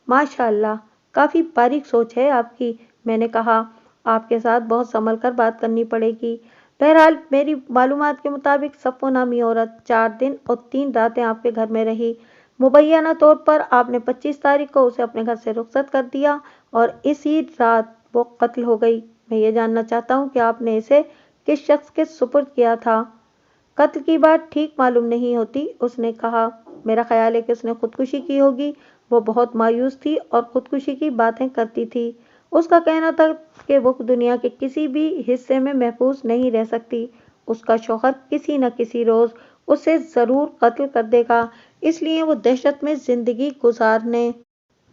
माशाअल्लाह, काफ़ी बारीक सोच है आपकी, मैंने कहा। आपके साथ बहुत संभल कर बात करनी पड़ेगी। बहरहाल मेरी मालूमात के मुताबिक सफ़ो नामी औरत 4 दिन और 3 रातें आपके घर में रही। मुबैना तौर पर आपने 25 तारीख को उसे अपने घर से रुखसत कर दिया और इसी रात वो कत्ल हो गई। मैं ये जानना चाहता हूँ कि आपने इसे किस शख्स के सुपुर्द किया था? कत्ल की बात ठीक मालूम नहीं होती, उसने कहा। मेरा ख्याल है कि उसने खुदकुशी की होगी। वो बहुत मायूस थी और खुदकुशी की बातें करती थी। उसका कहना था कि वो दुनिया के किसी भी हिस्से में महफूज नहीं रह सकती। उसका शौहर किसी न किसी रोज़ उसे ज़रूर कत्ल कर देगा, इसलिए वो दहशत में ज़िंदगी गुजारने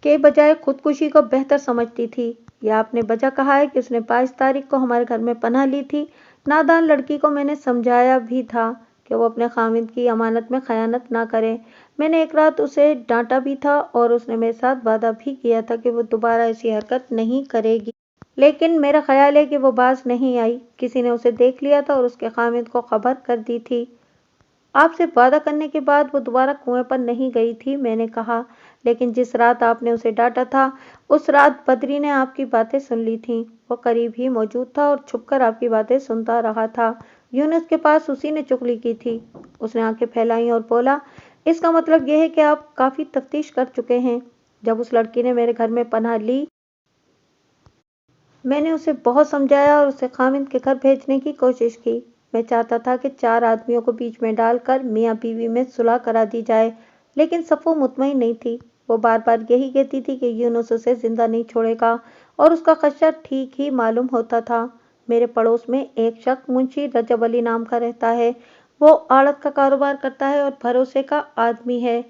के बजाय खुदकुशी को बेहतर समझती थी। या आपने वजह कहा है कि उसने 22 तारीख को हमारे घर में पनाह ली थी। नादान लड़की को मैंने समझाया भी था कि वो अपने खामिद की अमानत में खयानत ना करे। मैंने एक रात उसे डांटा भी था और उसने मेरे साथ वादा भी किया था कि वो दोबारा ऐसी हरकत नहीं करेगी। लेकिन मेरा ख्याल है कि वो बाज नहीं आई। किसी ने उसे देख लिया था और उसके खामिद को खबर कर दी थी। आपसे वादा करने के बाद वो दोबारा कुएं पर नहीं गई थी, मैंने कहा। लेकिन जिस रात आपने उसे डांटा था उस रात बदरी ने आपकी बातें सुन ली थीं। वो करीब ही मौजूद था और छुपकर आपकी बातें सुनता रहा था। यूनुस के पास उसी ने चुगली की थी। उसने आंखें फैलाई और बोला, इसका मतलब यह है कि आप काफ़ी तफ्तीश कर चुके हैं। जब उस लड़की ने मेरे घर में पनाह ली मैंने उसे बहुत समझाया और उसे खामिद के घर भेजने की कोशिश की। मैं चाहता था कि 4 आदमियों को बीच में डालकर मियाँ बीवी में सुलह करा दी जाए, लेकिन सफ़ो मुतमईन नहीं थी। वो बार बार यही कहती थी कि यूनुस उसे जिंदा नहीं छोड़ेगा और उसका खदशा ठीक ही मालूम होता था। मेरे पड़ोस में एक शख्स मुंशी रजब अली नाम का रहता है। वो आड़त का कारोबार करता है और भरोसे का आदमी है।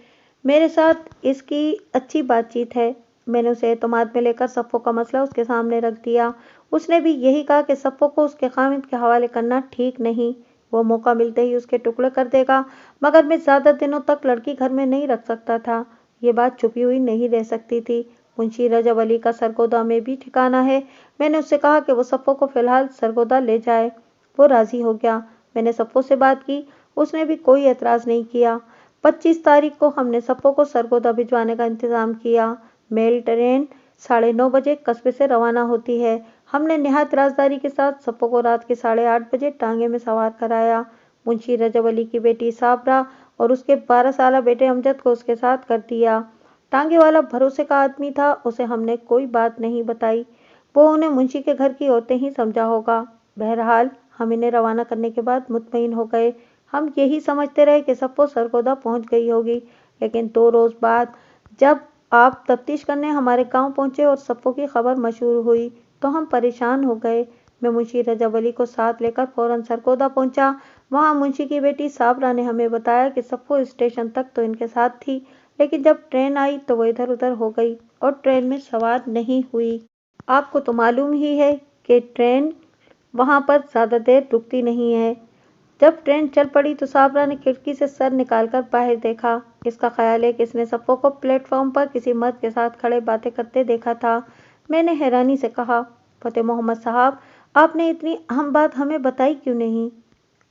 मेरे साथ इसकी अच्छी बातचीत है। मैंने उसे एतमाद में लेकर सफ़ो का मसला उसके सामने रख दिया। उसने भी यही कहा कि सफ़ो को उसके खामिद के हवाले करना ठीक नहीं। वो मौका मिलते ही उसके टुकड़े कर देगा, मगर मैं ज़्यादा दिनों तक लड़की घर में नहीं रख सकता था। ये बात छुपी हुई नहीं रह सकती थी। मुंशी रजब अली का सरगोदा में भी ठिकाना है। मैंने उससे कहा कि वो सफ़ो को फ़िलहाल सरगोदा ले जाए। वो राज़ी हो गया। मैंने सफ़ो से बात की, उसने भी कोई एतराज़ नहीं किया। 25 तारीख को हमने सफ़ो को सरगोदा भिजवाने का इंतज़ाम किया। मेल ट्रेन 9:30 बजे कस्बे से रवाना होती है। हमने निहायत राजदारी के साथ सफ़ो को रात के 8:30 बजे टांगे में सवार कराया। मुंशी रजब अली की बेटी साबरा और उसके 12 साला बेटे अमजद को उसके साथ कर दिया। टांगे वाला भरोसे का आदमी था, उसे हमने कोई बात नहीं बताई। वो उन्हें मुंशी के घर की औरतें ही समझा होगा। बहरहाल हम इन्हें रवाना करने के बाद मुतमईन हो गए। हम यही समझते रहे कि सफ़ो सरगोदा पहुंच गई होगी, लेकिन 2 रोज़ बाद जब आप तफ्तीश करने हमारे गांव पहुंचे और सफ़ो की खबर मशहूर हुई तो हम परेशान हो गए। मैं मुंशी रजब अली को साथ लेकर फौरन सरगोदा पहुंचा। वहां मुंशी की बेटी साबरा ने हमें बताया कि सफ़ो स्टेशन तक तो इनके साथ थी, लेकिन जब ट्रेन आई तो वो इधर उधर हो गई और ट्रेन में सवार नहीं हुई। आपको तो मालूम ही है कि ट्रेन वहां पर ज़्यादा देर रुकती नहीं है। जब ट्रेन चल पड़ी तो साबरा ने खिड़की से सर निकालकर बाहर देखा। इसका ख्याल है कि इसने सफ़ो को प्लेटफॉर्म पर किसी मर्द के साथ खड़े बातें करते देखा था। मैंने हैरानी से कहा, फतेह मोहम्मद साहब, आपने इतनी अहम बात हमें बताई क्यों नहीं?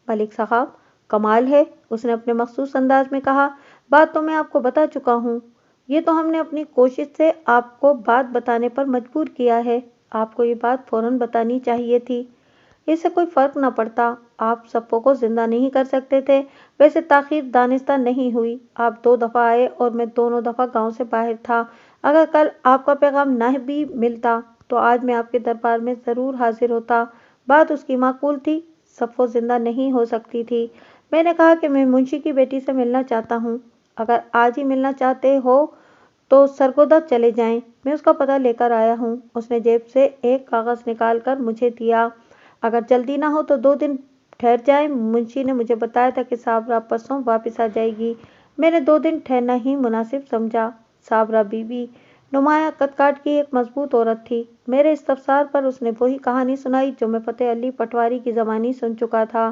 मलिक साहब, कमाल है, उसने अपने मखसूस अंदाज में कहा। बात तो मैं आपको बता चुका हूँ। ये तो हमने अपनी कोशिश से आपको बात बताने पर मजबूर किया है। आपको ये बात फौरन बतानी चाहिए थी। इससे कोई फर्क न पड़ता। आप सफ़ो को जिंदा नहीं कर सकते थे। वैसे ताख़ीर दानिस्ता नहीं हुई। आप 2 दफ़ा आए और मैं दोनों दफ़ा गांव से बाहर था। अगर कल आपका पैगाम न भी मिलता तो आज मैं आपके दरबार में ज़रूर हाजिर होता। बात उसकी माकूल थी। सफ़ो जिंदा नहीं हो सकती थी। मैंने कहा कि मैं मुंशी की बेटी से मिलना चाहता हूँ। अगर आज ही मिलना चाहते हो तो सरगोदा चले जाएं। मैं उसका पता लेकर आया हूँ। उसने जेब से एक कागज़ निकाल कर मुझे दिया। अगर जल्दी ना हो तो 2 दिन ठहर जाएं, मुंशी ने मुझे बताया था कि साबरा परसों वापस आ जाएगी। मैंने 2 दिन ठहरना ही मुनासिब समझा। साबरा बीबी नुमाया कद-काठ की एक मजबूत औरत थी। मेरे इस्तफसार पर उसने वही कहानी सुनाई जो मैं फतेह अली पटवारी की ज़बानी सुन चुका था।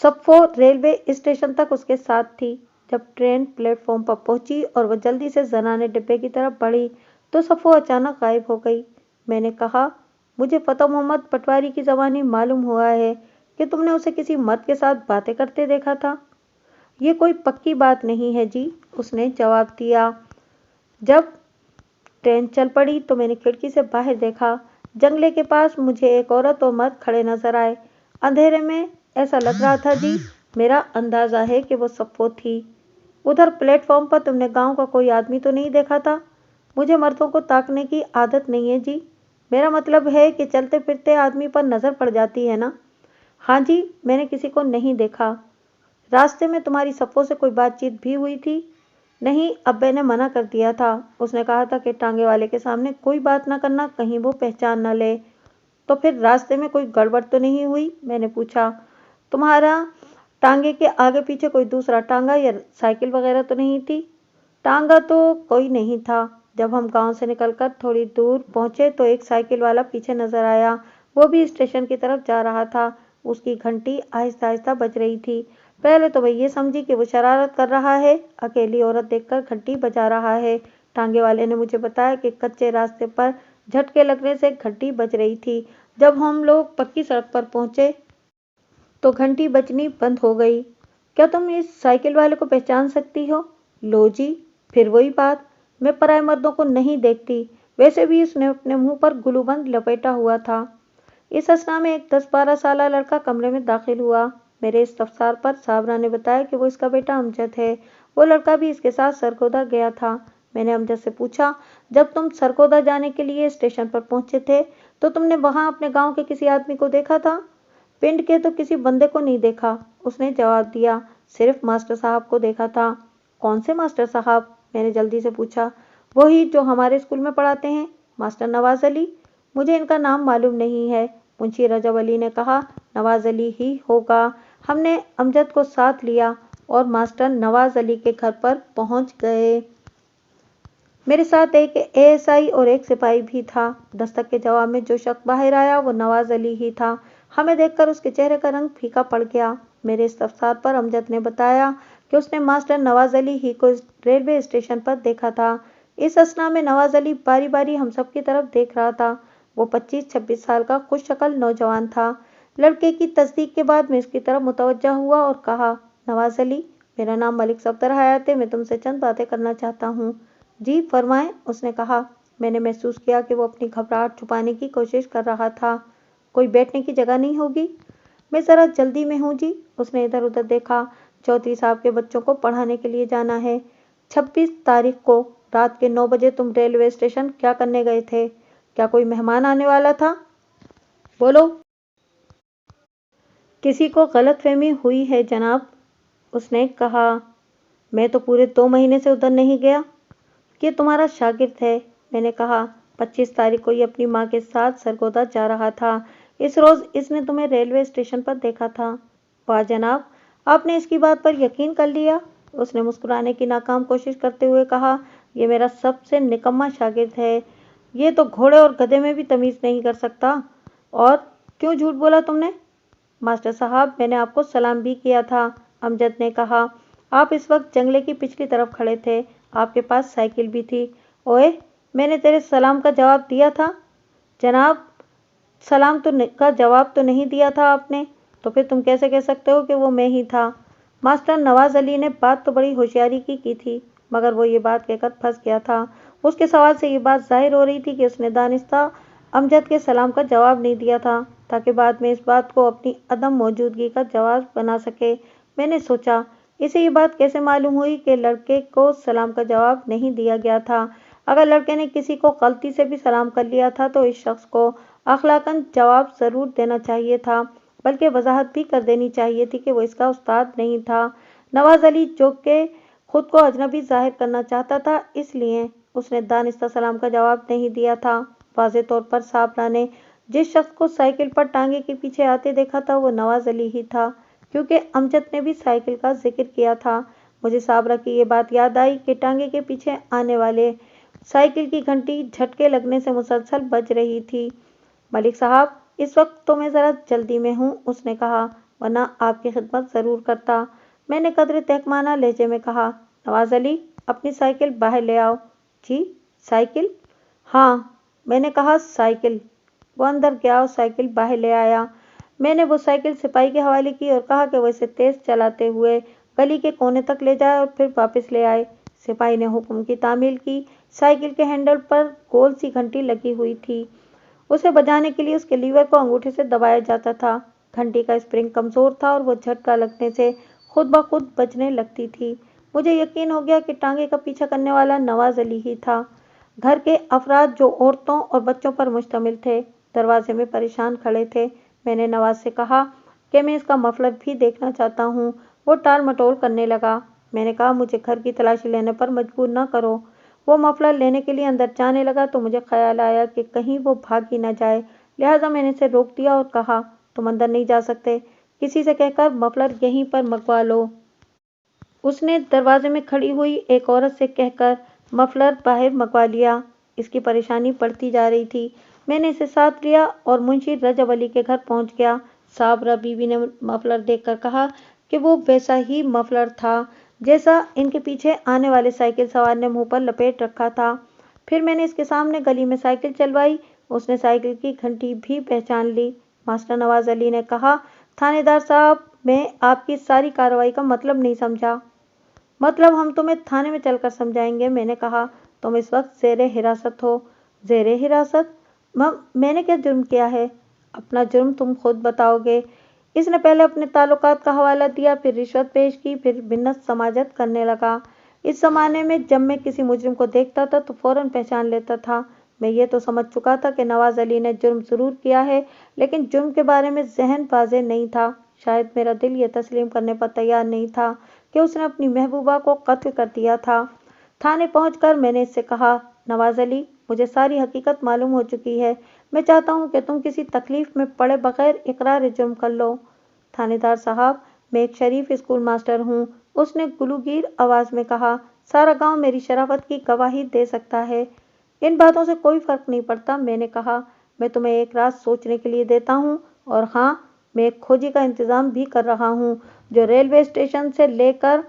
सफ़ो रेलवे स्टेशन तक उसके साथ थी। जब ट्रेन प्लेटफॉर्म पर पहुंची और वह जल्दी से जनाने डिब्बे की तरफ बढ़ी तो सफ़ो अचानक गायब हो गई। मैंने कहा, मुझे फतेह मोहम्मद पटवारी की ज़बानी मालूम हुआ है कि तुमने उसे किसी मर्द के साथ बातें करते देखा था। ये कोई पक्की बात नहीं है जी, उसने जवाब दिया। जब ट्रेन चल पड़ी तो मैंने खिड़की से बाहर देखा। जंगले के पास मुझे एक औरत और मर्द खड़े नजर आए। अंधेरे में ऐसा लग रहा था जी, मेरा अंदाजा है कि वो सफ़ो थी। उधर प्लेटफॉर्म पर तुमने गांव का कोई आदमी तो नहीं देखा था? मुझे मर्दों को ताकने की आदत नहीं है जी। मेरा मतलब है कि चलते फिरते आदमी पर नजर पड़ जाती है ना। हाँ जी, मैंने किसी को नहीं देखा। रास्ते में तुम्हारी सफ़ो से कोई बातचीत भी हुई थी? नहीं, अब्बे ने मना कर दिया था। उसने कहा था कि टांगे वाले के सामने कोई बात ना करना, कहीं वो पहचान न ले। तो फिर रास्ते में कोई गड़बड़ तो नहीं हुई? मैंने पूछा। तुम्हारा टांगे के आगे पीछे कोई दूसरा टांगा या साइकिल वगैरह तो नहीं थी? टांगा तो कोई नहीं था। जब हम गांव से निकलकर थोड़ी दूर पहुंचे तो एक साइकिल वाला पीछे नजर आया। वो भी स्टेशन की तरफ जा रहा था। उसकी घंटी आहिस्ता आहिस्ता बज रही थी। पहले तो मैं ये समझी कि वो शरारत कर रहा है, अकेली औरत देखकर घंटी बजा रहा है। टांगे वाले ने मुझे बताया कि कच्चे रास्ते पर झटके लगने से घंटी बज रही थी। जब हम लोग पक्की सड़क पर पहुंचे तो घंटी बजनी बंद हो गई। क्या तुम इस साइकिल वाले को पहचान सकती हो? लो जी, फिर वही बात, मैं पराए मर्दों को नहीं देखती। वैसे भी उसने अपने मुंह पर गुलूबंद लपेटा हुआ था। इस असना में एक 10-12 साल लड़का कमरे में दाखिल हुआ। मेरे इस्तफसार पर साबरा ने बताया कि वो इसका बेटा अमजद है। वो लड़का भी इसके साथ सरगोदा गया था। मैंने अमजद से पूछा, जब तुम सरगोदा जाने के लिए स्टेशन पर पहुंचे थे तो तुमने वहां अपने गांव के किसी आदमी को देखा था? पिंड के तो किसी बंदे को नहीं देखा, उसने जवाब दिया। सिर्फ मास्टर साहब को देखा था। कौन से मास्टर साहब? मैंने जल्दी से पूछा। वही जो हमारे स्कूल में पढ़ाते हैं, मास्टर नवाज अली। मुझे इनका नाम मालूम नहीं है। मुंशी रजब अली ने कहा, नवाज अली ही होगा। हमने अमजद को साथ लिया और मास्टर नवाज अली के घर पर पहुंच गए। मेरे साथ एक एएसआई और एक सिपाही भी था। दस्तक के जवाब में जो शख्स बाहर आया वो नवाज अली ही था। हमें देखकर उसके चेहरे का रंग फीका पड़ गया। मेरे इस्तफसार पर अमजद ने बताया कि उसने मास्टर नवाज अली ही को रेलवे स्टेशन पर देखा था। इस असना में नवाज अली बारी बारी हम सब की तरफ देख रहा था। वो 25-26 साल का खुश शक्ल नौजवान था। लड़के की तस्दीक के बाद मैं इसकी तरफ मुतवज्जा हुआ और कहा, नवाज अली, मेरा नाम मलिक सफदर हयात है, मैं तुमसे चंद बातें करना चाहता हूँ। जी फरमाएं, उसने कहा। मैंने महसूस किया कि वो अपनी घबराहट छुपाने की कोशिश कर रहा था। कोई बैठने की जगह नहीं होगी? मैं ज़रा जल्दी में हूँ जी। उसने इधर उधर देखा। चौधरी साहब के बच्चों को पढ़ाने के लिए जाना है। 26 तारीख को रात के 9 बजे तुम रेलवे स्टेशन क्या करने गए थे? क्या कोई मेहमान आने वाला था? बोलो। किसी को गलतफहमी हुई है जनाब, उसने कहा। मैं तो पूरे 2 महीने से उधर नहीं गया। ये तुम्हारा शागिर्द है, मैंने कहा। 25 तारीख को ये अपनी माँ के साथ सरगोदा जा रहा था। इस रोज़ इसने तुम्हें रेलवे स्टेशन पर देखा था। वाह जनाब, आपने इसकी बात पर यकीन कर लिया, उसने मुस्कुराने की नाकाम कोशिश करते हुए कहा। यह मेरा सबसे निकम्मा शागिर्द है। ये तो घोड़े और गधे में भी तमीज़ नहीं कर सकता। और क्यों झूठ बोला तुमने? मास्टर साहब, मैंने आपको सलाम भी किया था, अमजद ने कहा। आप इस वक्त जंगले की पिछली तरफ खड़े थे। आपके पास साइकिल भी थी। ओए, मैंने तेरे सलाम का जवाब दिया था। जनाब, सलाम का जवाब तो नहीं दिया था आपने। तो फिर तुम कैसे कह सकते हो कि वो मैं ही था? मास्टर नवाज अली ने बात तो बड़ी होशियारी की थी, मगर वो ये बात कहकर फंस गया था। उसके सवाल से ये बात जाहिर हो रही थी कि उसने दानिस्ता अमजद के सलाम का जवाब नहीं दिया था ताकि बाद में इस बात को अपनी अदम मौजूदगी का जवाब बना सके। मैंने सोचा, इसे ये बात कैसे मालूम हुई कि लड़के को सलाम का जवाब नहीं दिया गया था? अगर लड़के ने किसी को गलती से भी सलाम कर लिया था तो इस शख्स को अखलाकन जवाब ज़रूर देना चाहिए था, बल्कि वजाहत भी कर देनी चाहिए थी कि वो इसका उस्ताद नहीं था। नवाज अली जो कि खुद को अजनबी जाहिर करना चाहता था, इसलिए उसने दानिस्ता सलाम का जवाब नहीं दिया था। वाज़े तौर पर साबरा ने जिस शख्स को साइकिल पर टांगे के पीछे आते देखा था वो नवाज अली ही था, क्योंकि अमजद ने भी साइकिल का जिक्र किया था। मुझे साबरा की ये बात याद आई कि टांगे के पीछे आने वाले साइकिल की घंटी झटके लगने से मुसलसल बज रही थी। मलिक साहब, इस वक्त तो मैं ज़रा जल्दी में हूँ, उसने कहा, वरना आपकी खिदमत ज़रूर करता। मैंने कदरे तहकमाना लहजे में कहा, नवाज अली, अपनी साइकिल बाहर ले आओ। जी, साइकिल? हाँ, मैंने कहा साइकिल। वो अंदर गया और साइकिल बाहर ले आया। मैंने वो साइकिल सिपाही के हवाले की और कहा कि वो इसे तेज चलाते हुए गली के कोने तक ले जाए और फिर वापस ले आए। सिपाही ने हुक्म की तामील की। साइकिल के हैंडल पर गोल सी घंटी लगी हुई थी। उसे बजाने के लिए उसके लीवर को अंगूठे से दबाया जाता था। घंटी का स्प्रिंग कमजोर था और वो झटका लगने से खुद ब खुद बजने लगती थी। मुझे यकीन हो गया कि टांगे का पीछा करने वाला नवाज अली ही था। घर के अफराद जो औरतों और बच्चों पर मुश्तमिल थे, दरवाजे में परेशान खड़े थे। मैंने नवाज से कहा कि मैं इसका मफलर भी देखना चाहता हूँ। वो टाल मटोल करने लगा। मैंने कहा, मुझे घर की तलाशी लेने पर मजबूर न करो। वो मफलर लेने के लिए अंदर जाने लगा तो मुझे ख्याल आया कि कहीं वो भाग ही न जाए, लिहाजा मैंने इसे रोक दिया और कहा, तुम अंदर नहीं जा सकते, किसी से कहकर मफलर यहीं पर मंगवा लो। उसने दरवाजे में खड़ी हुई एक औरत से कहकर मफलर बाहर मंगवा लिया। इसकी परेशानी बढ़ती जा रही थी। मैंने इसे साथ लिया और मुंशी रजब अली के घर पहुंच गया। साबरा बीवी ने मफलर देखकर कहा कि वो वैसा ही मफलर था जैसा इनके पीछे आने वाले साइकिल सवार ने मुंह पर लपेट रखा था। फिर मैंने इसके सामने गली में साइकिल चलवाई। उसने साइकिल की घंटी भी पहचान ली। मास्टर नवाज अली ने कहा, थानेदार साहब, मैं आपकी सारी कार्रवाई का मतलब नहीं समझा। मतलब हम तुम्हें थाने में चलकर समझाएंगे। मैंने कहा, तुम इस वक्त ज़ेरे हिरासत हो। ज़ेरे हिरासत? मैंने क्या जुर्म किया है? अपना जुर्म तुम खुद बताओगे। इसने पहले अपने ताल्लुकात का हवाला दिया, फिर रिश्वत पेश की, फिर मिन्नत समाजत करने लगा। इस ज़माने में जब मैं किसी मुजरिम को देखता था तो फौरन पहचान लेता था। मैं ये तो समझ चुका था कि नवाज अली ने जुर्म ज़रूर किया है, लेकिन जुर्म के बारे में ज़हन वाज़ेह नहीं था। शायद मेरा दिल ये तस्लीम करने पर तैयार नहीं था कि उसने अपनी महबूबा को कत्ल कर दिया था। थाने पहुंचकर मैंने इससे कहा, नवाज अली, मुझे सारी हकीकत मालूम हो चुकी है। मैं चाहता हूं कि तुम किसी तकलीफ में पड़े बगैर इकरार जुर्म कर लो। थानेदार साहब, मैं एक शरीफ स्कूल मास्टर हूँ, उसने गुलूगीर आवाज़ में कहा। सारा गांव मेरी शराफत की गवाही दे सकता है। इन बातों से कोई फर्क नहीं पड़ता। मैंने कहा, मैं तुम्हें एक रात सोचने के लिए देता हूँ, और हाँ, मैं एक खोजी का इंतज़ाम भी कर रहा हूँ जो रेलवे स्टेशन से लेकर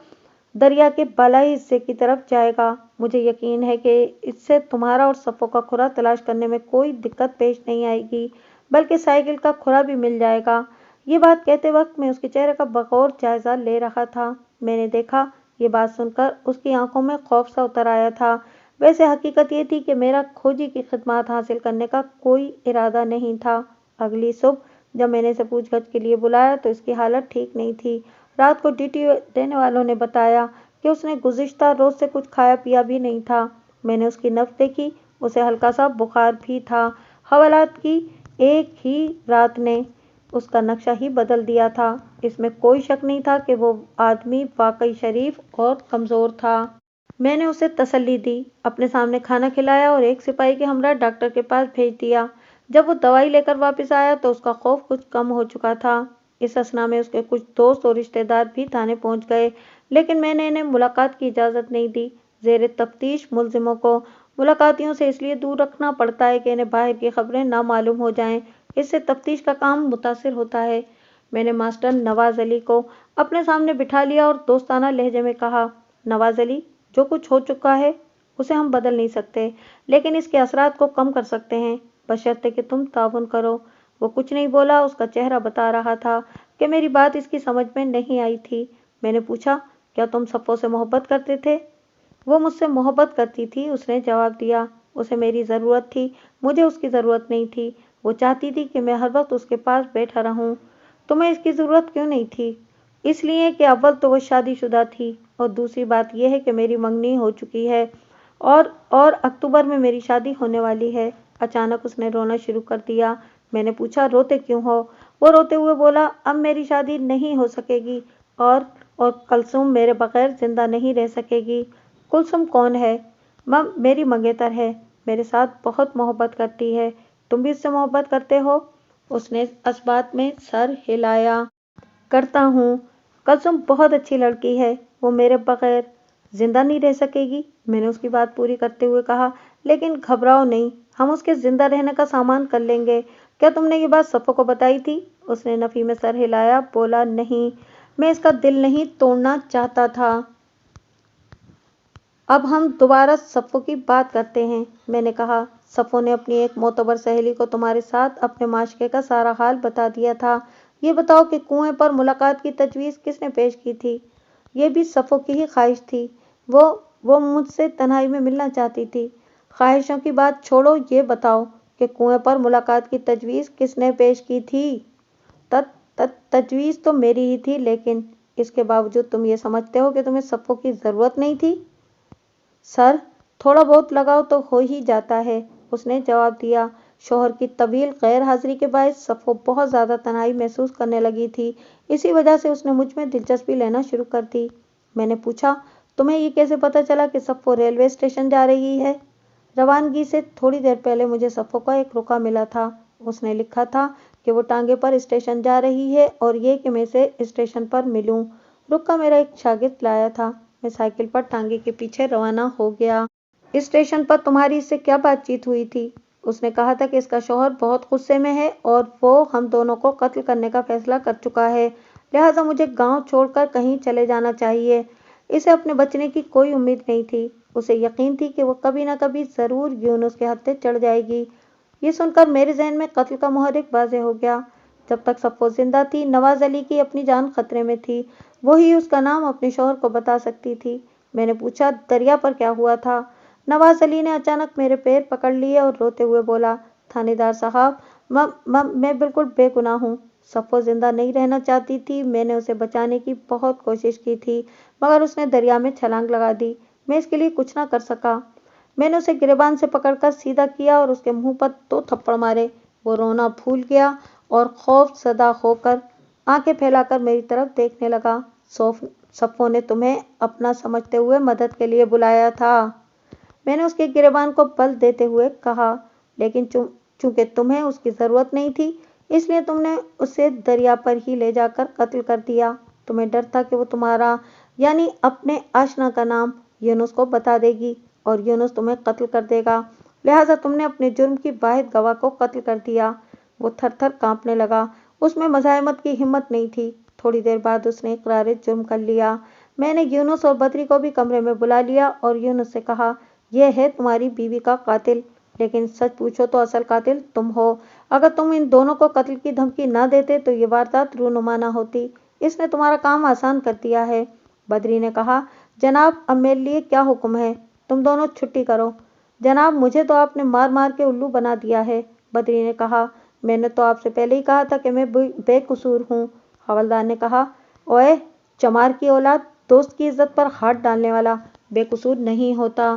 दरिया के बालाई हिस्से की तरफ जाएगा। मुझे यकीन है कि इससे तुम्हारा और सफ़ों का खुरा तलाश करने में कोई दिक्कत पेश नहीं आएगी, बल्कि साइकिल का खुरा भी मिल जाएगा। ये बात कहते वक्त मैं उसके चेहरे का बगौर जायजा ले रहा था। मैंने देखा, ये बात सुनकर उसकी आंखों में खौफ सा उतर आया था। वैसे हकीकत ये थी कि मेरा खोजी की खिदमत हासिल करने का कोई इरादा नहीं था। अगली सुबह जब मैंने इसे पूछगछ के लिए बुलाया तो इसकी हालत ठीक नहीं थी। रात को ड्यूटी देने वालों ने बताया कि उसने गुज़िश्ता रोज़ से कुछ खाया पिया भी नहीं था। मैंने उसकी नब्ज़ देखी, उसे हल्का सा बुखार भी था। हवालात की एक ही रात ने उसका नक्शा ही बदल दिया था। इसमें कोई शक नहीं था कि वो आदमी वाकई शरीफ और कमज़ोर था। मैंने उसे तसल्ली दी, अपने सामने खाना खिलाया और एक सिपाही के हमरा डॉक्टर के पास भेज दिया। जब वो दवाई लेकर वापस आया तो उसका खौफ कुछ कम हो चुका था। इस असना में उसके कुछ दोस्त और रिश्तेदार भी थाने पहुंच गए, लेकिन मैंने इन्हें मुलाकात की इजाज़त नहीं दी। ज़ेरे तफ्तीश मुलजिमों को मुलाकातियों से इसलिए दूर रखना पड़ता है कि इन्हें बाहर की खबरें ना मालूम हो जाएं। इससे तफ्तीश का काम मुतासिर होता है। मैंने मास्टर नवाज अली को अपने सामने बिठा लिया और दोस्ताना लहजे में कहा, नवाज अली, जो कुछ हो चुका है उसे हम बदल नहीं सकते, लेकिन इसके असरात को कम कर सकते हैं, बशर्ते कि तुम ताउन करो। वो कुछ नहीं बोला। उसका चेहरा बता रहा था कि मेरी बात इसकी समझ में नहीं आई थी। मैंने पूछा, क्या तुम सफ़ों से मोहब्बत करते थे? वो मुझसे मोहब्बत करती थी, उसने जवाब दिया। उसे मेरी ज़रूरत थी, मुझे उसकी ज़रूरत नहीं थी। वो चाहती थी कि मैं हर वक्त उसके पास बैठा रहूं। तुम्हें इसकी ज़रूरत क्यों नहीं थी? इसलिए कि अव्वल तो वो शादीशुदा थी, और दूसरी बात यह है कि मेरी मंगनी हो चुकी है, और अक्टूबर में मेरी शादी होने वाली है। अचानक उसने रोना शुरू कर दिया। मैंने पूछा, रोते क्यों हो? वो रोते हुए बोला, अब मेरी शादी नहीं हो सकेगी, और कुलसुम मेरे बगैर जिंदा नहीं रह सकेगी। कुलसुम कौन है? मेरी मंगेतर है, मेरे साथ बहुत मोहब्बत करती है। तुम भी उससे मोहब्बत करते हो? उसने इस बात में सर हिलाया। करता हूँ। कसम, बहुत अच्छी लड़की है। वो मेरे बगैर जिंदा नहीं रह सकेगी। मैंने उसकी बात पूरी करते हुए कहा। लेकिन घबराओ नहीं, हम उसके जिंदा रहने का सामान कर लेंगे। क्या तुमने ये बात सफ़ो को बताई थी? उसने नफ़ी में सर हिलाया, बोला नहीं, मैं इसका दिल नहीं तोड़ना चाहता था। अब हम दोबारा सफ़ो की बात करते हैं, मैंने कहा। सफ़ो ने अपनी एक मोतबर सहेली को तुम्हारे साथ अपने माशरे का सारा हाल बता दिया था। ये बताओ कि कुएं पर मुलाकात की तजवीज़ किसने पेश की थी? ये भी सफ़ो की ही ख्वाहिश थी। वो मुझसे तन्हाई में मिलना चाहती थी। ख्वाहिशों की बात छोड़ो, ये बताओ कि कुएं पर मुलाकात की तजवीज़ किसने पेश की थी? तजवीज़ तो मेरी ही थी, लेकिन इसके बावजूद तुम ये समझते हो कि तुम्हें सफ़ो की ज़रूरत नहीं थी? सर, थोड़ा बहुत लगाव तो हो ही जाता है, उसने जवाब दिया। शौहर की तवील गैर हाजिरी के बायस सफ़ो बहुत ज़्यादा तन्हाई महसूस करने लगी थी। इसी वजह से उसने मुझ में दिलचस्पी लेना शुरू कर दी। मैंने पूछा, तुम्हें ये कैसे पता चला कि सफ़ो रेलवे स्टेशन जा रही है? रवानगी से थोड़ी देर पहले मुझे सफ़ो का एक रुका मिला था। उसने लिखा था कि वो टांगे पर स्टेशन जा रही है और ये कि मैं इसे स्टेशन पर मिलूं। रुका मेरा एक शागिर्द लाया था। मैं साइकिल पर टांगे के पीछे रवाना हो गया। स्टेशन पर तुम्हारी इससे क्या बातचीत हुई थी? उसने कहा था कि इसका शौहर बहुत गुस्से में है और वो हम दोनों को कत्ल करने का फैसला कर चुका है, लिहाजा मुझे गांव छोड़कर कहीं चले जाना चाहिए। इसे अपने बचने की कोई उम्मीद नहीं थी। उसे यकीन थी कि वो कभी न कभी ज़रूर यूनुस के हत्थे चढ़ जाएगी। ये सुनकर मेरे जहन में कत्ल का मुहर्रिक वाज़ेह हो गया। जब तक सफ़ो जिंदा थी, नवाज अली की अपनी जान खतरे में थी। वही उसका नाम अपने शौहर को बता सकती थी। मैंने पूछा, दरिया पर क्या हुआ था? नवाज अली ने अचानक मेरे पैर पकड़ लिए और रोते हुए बोला, थानेदार साहब, मैं बिल्कुल बेगुनाह हूँ। सफ़ो जिंदा नहीं रहना चाहती थी। मैंने उसे बचाने की बहुत कोशिश की थी, मगर उसने दरिया में छलांग लगा दी। मैं इसके लिए कुछ न कर सका। मैंने उसे गिरेबान से पकड़कर सीधा किया और उसके मुंह पर 2 थप्पड़ मारे। वो रोना भूल गया और खौफ ज़दा होकर आंखें फैलाकर मेरी तरफ देखने लगा। सफ़ो ने तुम्हें अपना समझते हुए मदद के लिए बुलाया था, मैंने उसके गिरेबान को बल देते हुए कहा। लेकिन चूंकि तुम्हें उसकी ज़रूरत नहीं थी, इसलिए तुमने उसे दरिया पर ही ले जाकर कत्ल कर दिया। तुम्हें डर था कि वो तुम्हारा यानी अपने आशना का नाम यूनुस को बता देगी और यूनुस तुम्हें कत्ल कर देगा, लिहाजा तुमने अपने जुर्म की वाहिद गवाह को कत्ल कर दिया। वो थर-थर कांपने लगा। उसमें मज़ाहमत की हिम्मत नहीं थी। थोड़ी देर बाद उसने इकरार जुर्म कर लिया। मैंने यूनुस और बदरी को भी कमरे में बुला लिया और यूनुस से कहा, यह है तुम्हारी बीवी का कातिल, लेकिन सच पूछो तो असल कातिल तुम हो। अगर तुम इन दोनों को कत्ल की धमकी न देते तो ये वारदात रूनुमा न होती। इसने तुम्हारा काम आसान कर दिया है। बदरी ने कहा, जनाब, अब मेरे लिए क्या हुक्म है? तुम दोनों छुट्टी करो। जनाब, मुझे तो आपने मार मार के उल्लू बना दिया है। बदरी ने कहा, मैंने तो आपसे पहले ही कहा था कि मैं बेकसूर हूँ। हवलदार ने कहा, ओए चमार की औलाद, दोस्त की इज्जत पर हाथ डालने वाला बेकसूर नहीं होता।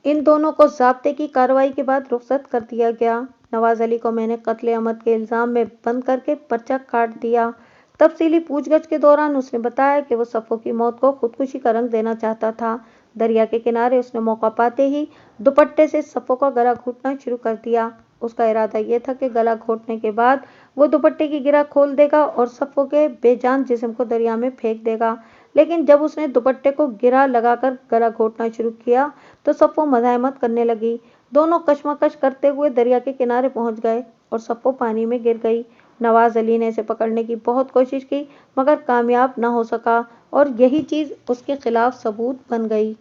इन दोनों को ज़ाब्ते की कार्रवाई के बाद रुखसत कर दिया गया। नवाज अली को मैंने कत्ले अमद के इल्ज़ाम में बंद करके पर्चा काट दिया। तफसीली पूछगछ के दौरान उसने बताया कि वो सफ़ो की मौत को खुदकुशी का रंग देना चाहता था। दरिया के किनारे उसने मौका पाते ही दुपट्टे से सफ़ो का गला घोंटना शुरू कर दिया। उसका इरादा यह था कि गला घोंटने के बाद वो दुपट्टे की गिरा खोल देगा और सफ़ो के बेजान जिस्म को दरिया में फेंक देगा। लेकिन जब उसने दुपट्टे को गिरा लगाकर गला घोंटना शुरू किया तो सफ़ो मज़ाहमत करने लगी। दोनों कशमकश करते हुए दरिया के किनारे पहुंच गए और सफ़ो पानी में गिर गई। नवाज अली ने इसे पकड़ने की बहुत कोशिश की, मगर कामयाब न हो सका और यही चीज़ उसके खिलाफ सबूत बन गई।